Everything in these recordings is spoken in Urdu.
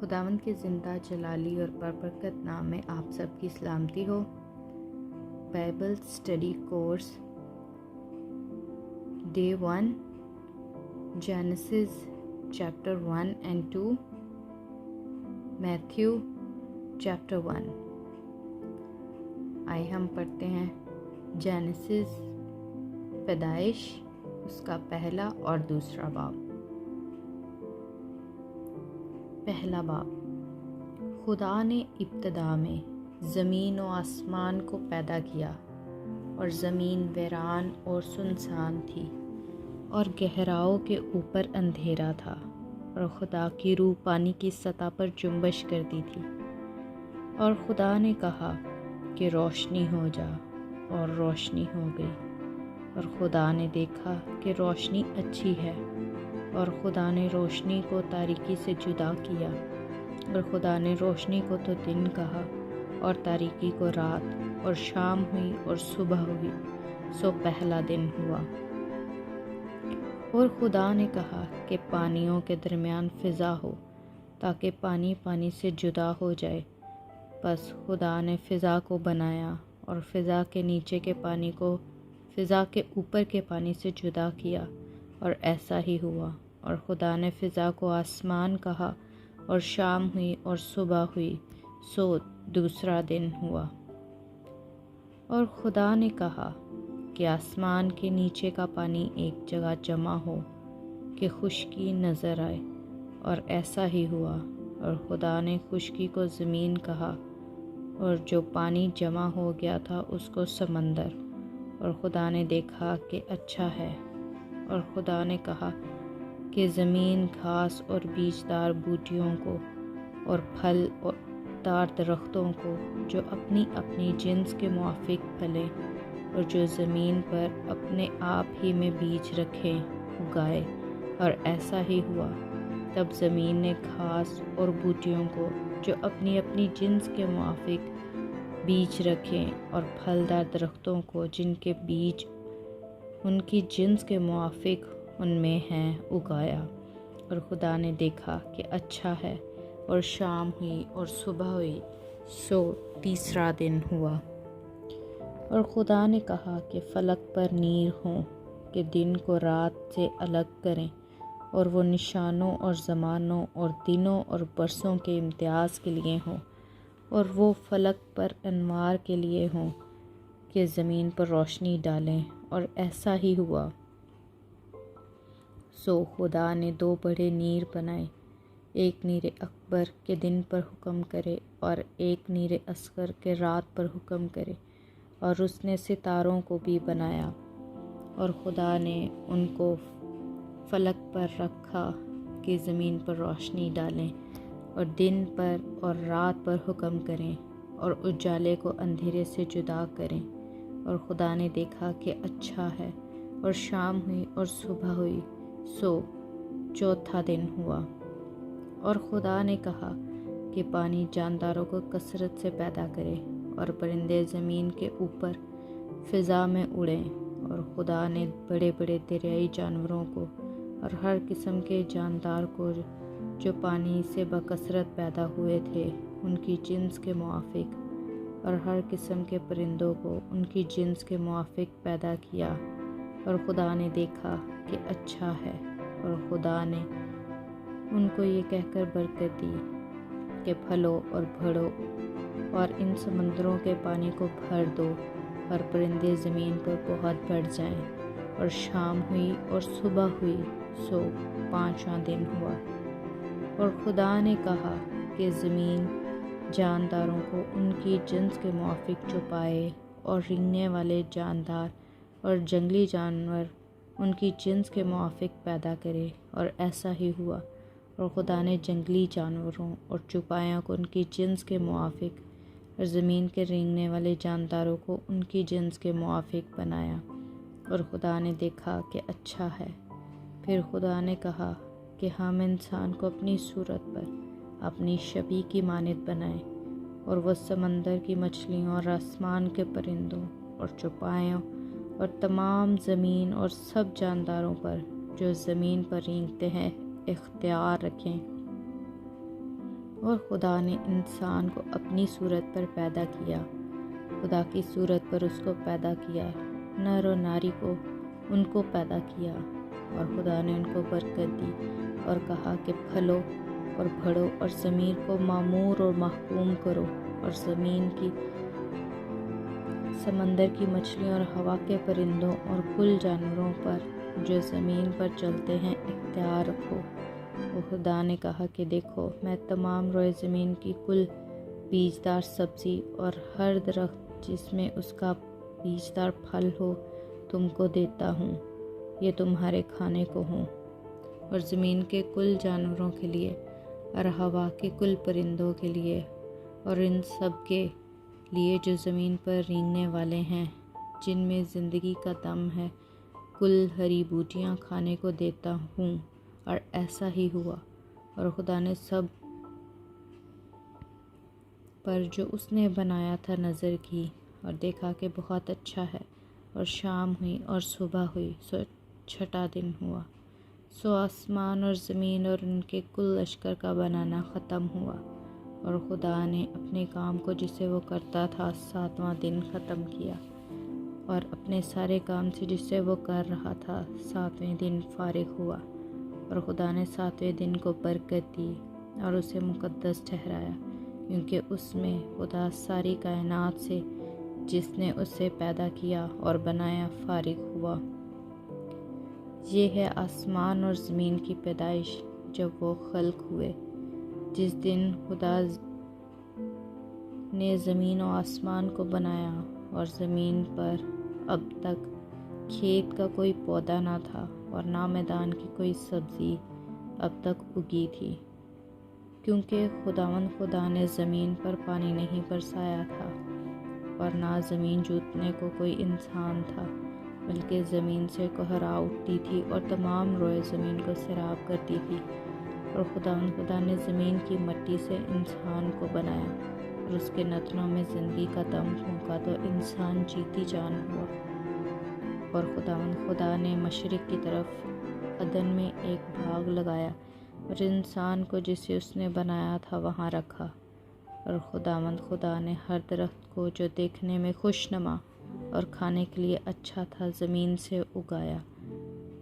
خداوند کے زندہ جلالی اور پربرکت نام میں آپ سب کی سلامتی ہو۔ Bible study course day 1 Genesis chapter 1 and 2، Matthew chapter 1۔ آئے ہم پڑھتے ہیں جینیسس پیدائش، اس کا پہلا اور دوسرا باب۔ پہلا باب۔ خدا نے ابتدا میں زمین و آسمان کو پیدا کیا، اور زمین ویران اور سنسان تھی، اور گہراؤں کے اوپر اندھیرا تھا، اور خدا کی روح پانی کی سطح پر جنبش کرتی تھی۔ اور خدا نے کہا کہ روشنی ہو جا، اور روشنی ہو گئی۔ اور خدا نے دیکھا کہ روشنی اچھی ہے، اور خدا نے روشنی کو تاریکی سے جدا کیا۔ اور خدا نے روشنی کو تو دن کہا، اور تاریکی کو رات، اور شام ہوئی اور صبح ہوئی، سو پہلا دن ہوا۔ اور خدا نے کہا کہ پانیوں کے درمیان فضا ہو، تاکہ پانی پانی سے جدا ہو جائے۔ پس خدا نے فضا کو بنایا، اور فضا کے نیچے کے پانی کو فضا کے اوپر کے پانی سے جدا کیا، اور ایسا ہی ہوا۔ اور خدا نے فضا کو آسمان کہا، اور شام ہوئی اور صبح ہوئی، سو دوسرا دن ہوا۔ اور خدا نے کہا کہ آسمان کے نیچے کا پانی ایک جگہ جمع ہو، کہ خشکی نظر آئے، اور ایسا ہی ہوا۔ اور خدا نے خشکی کو زمین کہا، اور جو پانی جمع ہو گیا تھا اس کو سمندر۔ اور خدا نے دیکھا کہ اچھا ہے۔ اور خدا نے کہا کہ زمین گھاس اور بیجدار بوٹیوں کو، اور پھل اور دار درختوں کو، جو اپنی اپنی جنس کے موافق پھلیں، اور جو زمین پر اپنے آپ ہی میں بیج رکھیں، اگائے۔ اور ایسا ہی ہوا۔ تب زمین نے گھاس اور بوٹیوں کو، جو اپنی اپنی جنس کے موافق بیج رکھیں، اور پھلدار درختوں کو، جن کے بیج ان کی جنس کے موافق ان میں ہیں، اگایا۔ اور خدا نے دیکھا کہ اچھا ہے۔ اور شام ہوئی اور صبح ہوئی، سو تیسرا دن ہوا۔ اور خدا نے کہا کہ فلک پر نیر ہوں، کہ دن کو رات سے الگ کریں، اور وہ نشانوں اور زمانوں اور دنوں اور برسوں کے امتیاز کے لیے ہوں، اور وہ فلک پر انوار کے لیے ہوں، کہ زمین پر روشنی ڈالیں۔ اور ایسا ہی ہوا۔ سو خدا نے 2 بڑے نیر بنائے، ایک نیر اکبر کہ دن پر حکم کرے، اور ایک نیر اصغر کہ رات پر حکم کرے۔ اور اس نے ستاروں کو بھی بنایا، اور خدا نے ان کو فلک پر رکھا کہ زمین پر روشنی ڈالیں، اور دن پر اور رات پر حکم کریں، اور اجالے کو اندھیرے سے جدا کریں۔ اور خدا نے دیکھا کہ اچھا ہے۔ اور شام ہوئی اور صبح ہوئی، سو چوتھا دن ہوا۔ اور خدا نے کہا کہ پانی جانداروں کو کثرت سے پیدا کرے، اور پرندے زمین کے اوپر فضا میں اڑیں۔ اور خدا نے بڑے بڑے دریائی جانوروں کو، اور ہر قسم کے جاندار کو، جو پانی سے بکثرت پیدا ہوئے تھے، ان کی جنس کے موافق، اور ہر قسم کے پرندوں کو ان کی جنس کے موافق پیدا کیا۔ اور خدا نے دیکھا کہ اچھا ہے۔ اور خدا نے ان کو یہ کہہ کر برکت دی کہ پھلو اور بڑھو، اور ان سمندروں کے پانی کو بھر دو، اور پرندے زمین پر بہت بڑھ جائیں۔ اور شام ہوئی اور صبح ہوئی، سو پانچواں دن ہوا۔ اور خدا نے کہا کہ زمین جانداروں کو ان کی جنس کے موافق چھپائے، اور رینگنے والے جاندار اور جنگلی جانور ان کی جنس کے موافق پیدا کرے۔ اور ایسا ہی ہوا۔ اور خدا نے جنگلی جانوروں اور چوپایوں کو ان کی جنس کے موافق، اور زمین کے رینگنے والے جانداروں کو ان کی جنس کے موافق بنایا۔ اور خدا نے دیکھا کہ اچھا ہے۔ پھر خدا نے کہا کہ ہم انسان کو اپنی صورت پر، اپنی شبیہ کی مانند بنائیں، اور وہ سمندر کی مچھلیوں اور آسمان کے پرندوں اور چوپایوں اور تمام زمین اور سب جانداروں پر، جو زمین پر رینگتے ہیں، اختیار رکھیں۔ اور خدا نے انسان کو اپنی صورت پر پیدا کیا، خدا کی صورت پر اس کو پیدا کیا، نر و ناری کو ان کو پیدا کیا، اور خدا نے ان کو برکت دی اور کہا کہ پھلو اور بڑھو اور زمین کو معمور اور محکوم کرو، اور زمین کی، سمندر کی مچھلیوں اور ہوا کے پرندوں اور کل جانوروں پر جو زمین پر چلتے ہیں اختیار رکھو۔ وہ خدا نے کہا کہ دیکھو، میں تمام روئے زمین کی کل بیجدار سبزی اور ہر درخت جس میں اس کا بیجدار پھل ہو تم کو دیتا ہوں، یہ تمہارے کھانے کو ہوں، اور زمین کے کل جانوروں کے لیے اور ہوا کے کل پرندوں کے لیے اور ان سب کے لیے جو زمین پر رینگنے والے ہیں، جن میں زندگی کا دم ہے، کل ہری بوٹیاں کھانے کو دیتا ہوں۔ اور ایسا ہی ہوا، اور خدا نے سب پر جو اس نے بنایا تھا نظر کی اور دیکھا کہ بہت اچھا ہے، اور شام ہوئی اور صبح ہوئی، سو چھٹا دن ہوا۔ سو آسمان اور زمین اور ان کے کل لشکر کا بنانا ختم ہوا، اور خدا نے اپنے کام کو جسے وہ کرتا تھا 7واں دن ختم کیا، اور اپنے سارے کام سے جسے وہ کر رہا تھا 7ویں دن فارغ ہوا۔ اور خدا نے 7ویں دن کو برکت دی اور اسے مقدس ٹھہرایا، کیونکہ اس میں خدا ساری کائنات سے جس نے اسے پیدا کیا اور بنایا فارغ ہوا۔ یہ ہے آسمان اور زمین کی پیدائش جب وہ خلق ہوئے۔ جس دن خدا نے زمین و آسمان کو بنایا، اور زمین پر اب تک کھیت کا کوئی پودا نہ تھا اور نہ میدان کی کوئی سبزی اب تک اگی تھی، کیونکہ خدا نے زمین پر پانی نہیں برسایا تھا، اور نہ زمین جوتنے کو کوئی انسان تھا، بلکہ زمین سے کوہرا اٹھتی تھی اور تمام روئے زمین کو سیراب کرتی تھی۔ اور خدا نے زمین کی مٹی سے انسان کو بنایا، اور اس کے نتنوں میں زندگی کا دم پھونکا تو انسان جیتی جان ہوا۔ اور خدا نے مشرق کی طرف عدن میں ایک باغ لگایا، اور انسان کو جسے اس نے بنایا تھا وہاں رکھا۔ اور خدا نے ہر درخت کو جو دیکھنے میں خوشنما اور کھانے کے لیے اچھا تھا زمین سے اگایا،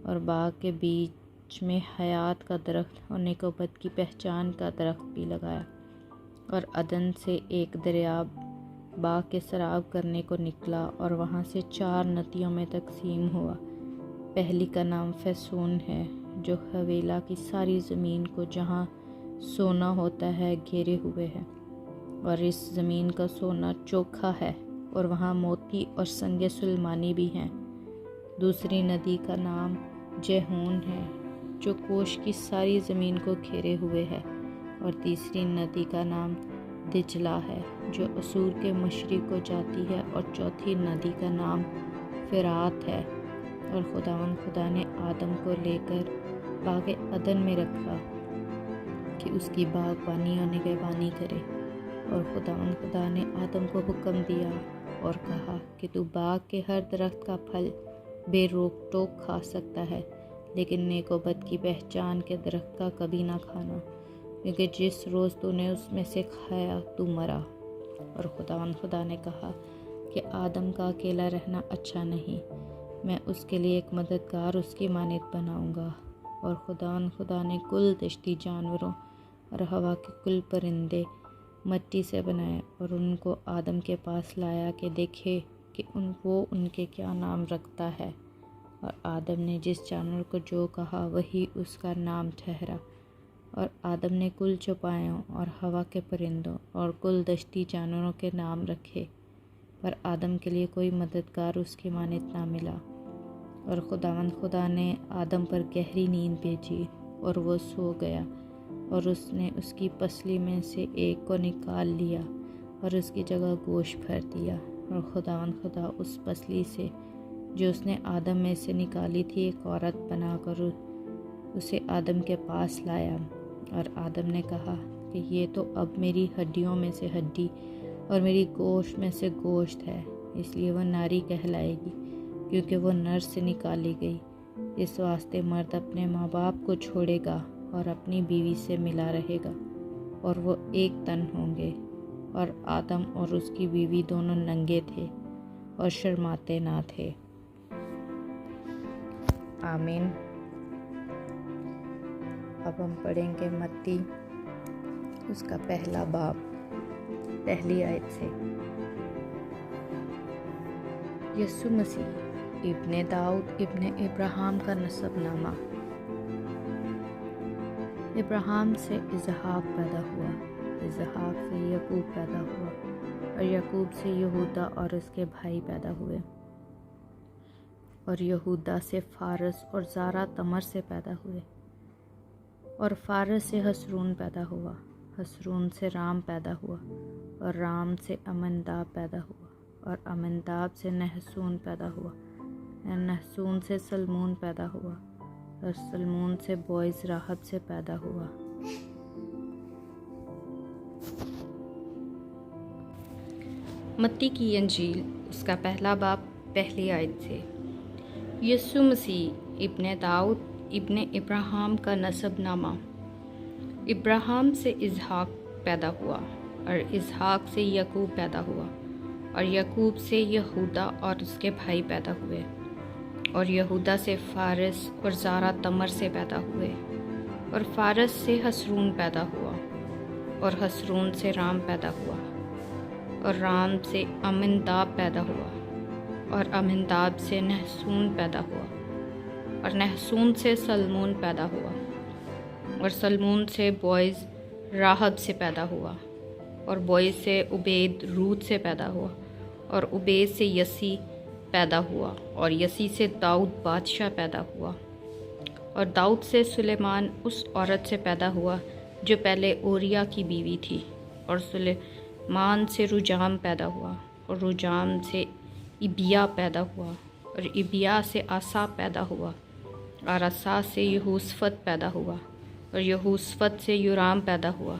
اور باغ کے بیچ میں حیات کا درخت اور نیک و بد کی پہچان کا درخت بھی لگایا۔ اور عدن سے ایک دریا باغ کے سیراب کرنے کو نکلا، اور وہاں سے 4 ندیوں میں تقسیم ہوا۔ پہلی کا نام فیسون ہے، جو حویلا کی ساری زمین کو جہاں سونا ہوتا ہے گھیرے ہوئے ہے، اور اس زمین کا سونا چوکھا ہے، اور وہاں موتی اور سنگ سلیمانی بھی ہیں۔ دوسری ندی کا نام جیہون ہے، جو کوش کی ساری زمین کو گھیرے ہوئے ہے، اور تیسری ندی کا نام دجلہ ہے، جو اسور کے مشرق کو جاتی ہے، اور چوتھی ندی کا نام فرات ہے۔ اور خدا نے آدم کو لے کر باغ عدن میں رکھا کہ اس کی باغبانی اور نگہبانی کرے۔ اور خدا نے آدم کو حکم دیا اور کہا کہ تو باغ کے ہر درخت کا پھل بے روک ٹوک کھا سکتا ہے، لیکن نیک و بد کی پہچان کے درخت کا کبھی نہ کھانا، کیونکہ جس روز تو نے اس میں سے کھایا تو مرا۔ اور خدا نے کہا کہ آدم کا اکیلا رہنا اچھا نہیں، میں اس کے لیے ایک مددگار اس کی مانند بناؤں گا۔ اور خدا نے کل دشتی جانوروں اور ہوا کے کل پرندے مٹی سے بنائے، اور ان کو آدم کے پاس لایا کہ دیکھے کہ وہ ان کے کیا نام رکھتا ہے۔ اور آدم نے جس جانور کو جو کہا وہی اس کا نام ٹھہرا۔ اور آدم نے کل چوپایوں اور ہوا کے پرندوں اور کل دشتی جانوروں کے نام رکھے، پر آدم کے لیے کوئی مددگار اس کی مانند نہ ملا۔ اور خدا نے آدم پر گہری نیند بھیجی، اور وہ سو گیا، اور اس نے اس کی پسلی میں سے ایک کو نکال لیا اور اس کی جگہ گوشت بھر دیا۔ اور خدا اس پسلی سے جو اس نے آدم میں سے نکالی تھی ایک عورت بنا کر اسے آدم کے پاس لایا۔ اور آدم نے کہا کہ یہ تو اب میری ہڈیوں میں سے ہڈی اور میری گوشت میں سے گوشت ہے، اس لیے وہ ناری کہلائے گی، کیونکہ وہ نر سے نکالی گئی۔ اس واسطے مرد اپنے ماں باپ کو چھوڑے گا اور اپنی بیوی سے ملا رہے گا، اور وہ ایک تن ہوں گے، اور آدم اور اس کی بیوی دونوں ننگے تھے اور شرماتے نہ تھے۔ آمین۔ اب ہم پڑھیں گے متی اس کا پہلا باب، پہلی آیت سے۔ یسوع مسیح ابن داؤد ابن ابراہیم کا نسب نامہ۔ ابراہیم سے اسحاق پیدا ہوا، اسحاق سے یعقوب پیدا ہوا، اور یعقوب سے یہودا اور اس کے بھائی پیدا ہوئے، اور یہودا سے فارس اور زارا تمر سے پیدا ہوئے، اور فارس سے حسرون پیدا ہوا، حسرون سے رام پیدا ہوا، اور رام سے امنداب پیدا ہوا، اور امنداب سے نحسون پیدا ہوا، اور نحسون سے سلمون پیدا ہوا، اور سلمون سے بوئز راحب سے پیدا ہوا۔ متی کی انجیل اس کا پہلا باب، پہلی آیت سے۔ یسوع مسیح ابن داؤد ابن ابراہیم کا نسب نامہ۔ ابراہیم سے اسحاق پیدا ہوا، اور اسحاق سے یعقوب پیدا ہوا، اور یعقوب سے یہودا اور اس کے بھائی پیدا ہوئے، اور یہودا سے فارس اور زارا تمر سے پیدا ہوئے، اور فارس سے حسرون پیدا ہوا، اور حسرون سے رام پیدا ہوا، اور رام سے امنداب پیدا ہوا، اور امنداب سے نحسون پیدا ہوا، اور نحسون سے سلمون پیدا ہوا، اور سلمون سے بوئز راحب سے پیدا ہوا، اور بوئز سے عبید رود سے پیدا ہوا، اور عبید سے یسی پیدا ہوا، اور یسی سے داؤد بادشاہ پیدا ہوا، اور داؤد سے سلیمان اس عورت سے پیدا ہوا جو پہلے اوریا کی بیوی تھی، اور سلیمان سے رجام پیدا ہوا، اور رجام سے ابیا پیدا ہوا، اور ابیا سے آسا پیدا ہوا، اور آسا سے یہوشفت پیدا ہوا، اور یہوشفت سے یورام پیدا ہوا،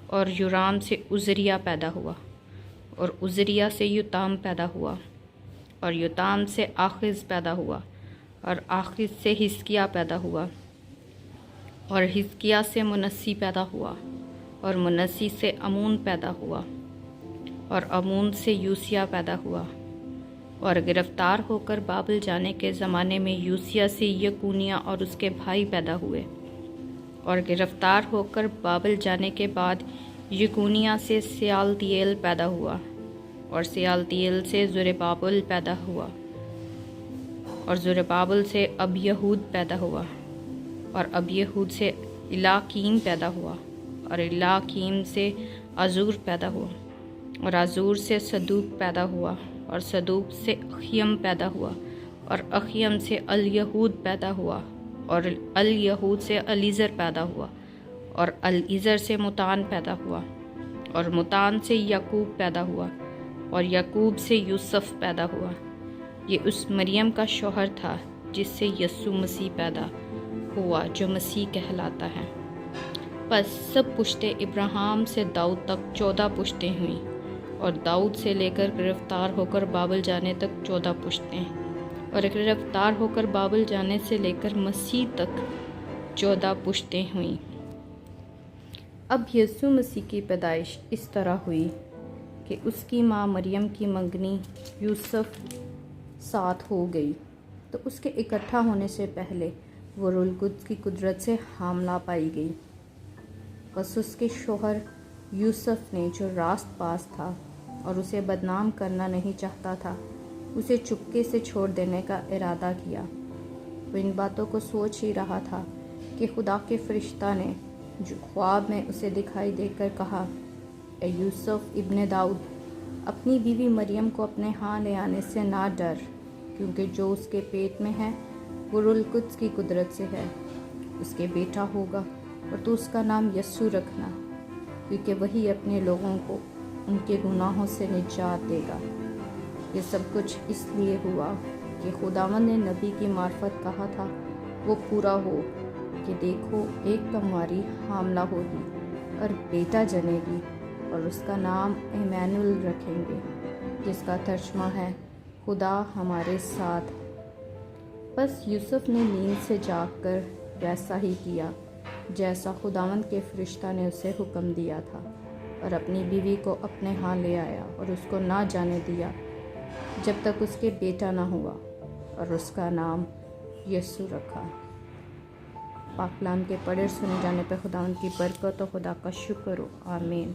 اور یورام سے عزریا پیدا ہوا، اور عزریا سے یوتام پیدا ہوا، اور یوتام سے آخز پیدا ہوا، اور آخز سے حزقیہ پیدا ہوا، اور حزقیہ سے منسی پیدا ہوا، اور منسی سے امون پیدا ہوا، اور امون سے یوسیہ پیدا ہوا، اور گرفتار ہو کر بابل جانے کے زمانے میں یوسیہ سے یکونیہ اور اس کے بھائی پیدا ہوئے، اور گرفتار ہو کر بابل جانے کے بعد یکونیہ سے سیالتیل پیدا ہوا، اور سیالتیل سے زربابل پیدا ہوا، اور زربابل سے ابیہود پیدا ہوا، اور ابیہود سے الاکیم پیدا ہوا، اور الاکیم سے عزور پیدا ہوا، اور عزور سے صدوق پیدا ہوا، اور صدوق سے اخیم پیدا ہوا، اور اخیم سے الیہود پیدا ہوا، اور الیہود سے الیزر پیدا ہوا، اور الیزر سے متان پیدا ہوا، اور متان سے یعقوب پیدا ہوا، اور یعقوب سے یوسف پیدا ہوا۔ یہ اس مریم کا شوہر تھا جس سے یسوع مسیح پیدا ہوا جو مسیح کہلاتا ہے۔ پس سب پشتیں ابراہیم سے داؤد تک 14 پشتیں ہوئیں، اور داؤد سے لے کر گرفتار ہو کر بابل جانے تک 14 پشتیں، اور گرفتار ہو کر بابل جانے سے لے کر مسیح تک 14 پشتیں ہوئیں۔ اب یسوع مسیح کی پیدائش اس طرح ہوئی کہ اس کی ماں مریم کی منگنی یوسف ساتھ ہو گئی، تو اس کے اکٹھا ہونے سے پہلے وہ روح القدس کی قدرت سے حاملہ پائی گئی۔ بس اس کے شوہر یوسف نے، جو راست باز تھا اور اسے بدنام کرنا نہیں چاہتا تھا، اسے چپکے سے چھوڑ دینے کا ارادہ کیا۔ وہ ان باتوں کو سوچ ہی رہا تھا کہ خدا کے فرشتہ نے جو خواب میں اسے دکھائی دے کر کہا، اے یوسف ابن داؤد، اپنی بیوی مریم کو اپنے ہاں لے آنے سے نہ ڈر، کیونکہ جو اس کے پیٹ میں ہے وہ روح القدس کی قدرت سے ہے۔ اس کے بیٹا ہوگا اور تو اس کا نام یسوع رکھنا، کیونکہ وہی اپنے لوگوں کو ان کے گناہوں سے نجات دے گا۔ یہ سب کچھ اس لیے ہوا کہ خداوند نے نبی کی معرفت کہا تھا وہ پورا ہو، کہ دیکھو ایک کنواری حاملہ ہوگی اور بیٹا جنے گی، اور اس کا نام ایمانویل رکھیں گے، جس کا ترجمہ ہے خدا ہمارے ساتھ۔ بس یوسف نے نیند سے جاگ کر ویسا ہی کیا جیسا خداوند کے فرشتہ نے اسے حکم دیا تھا، اور اپنی بیوی کو اپنے ہاں لے آیا اور اس کو نہ جانے دیا جب تک اس کے بیٹا نہ ہوا، اور اس کا نام یسوع رکھا۔ پاک کلام کے پڑھے سنے جانے پہ خداوند کی برکت و خدا کا شکر ہو۔ آمین۔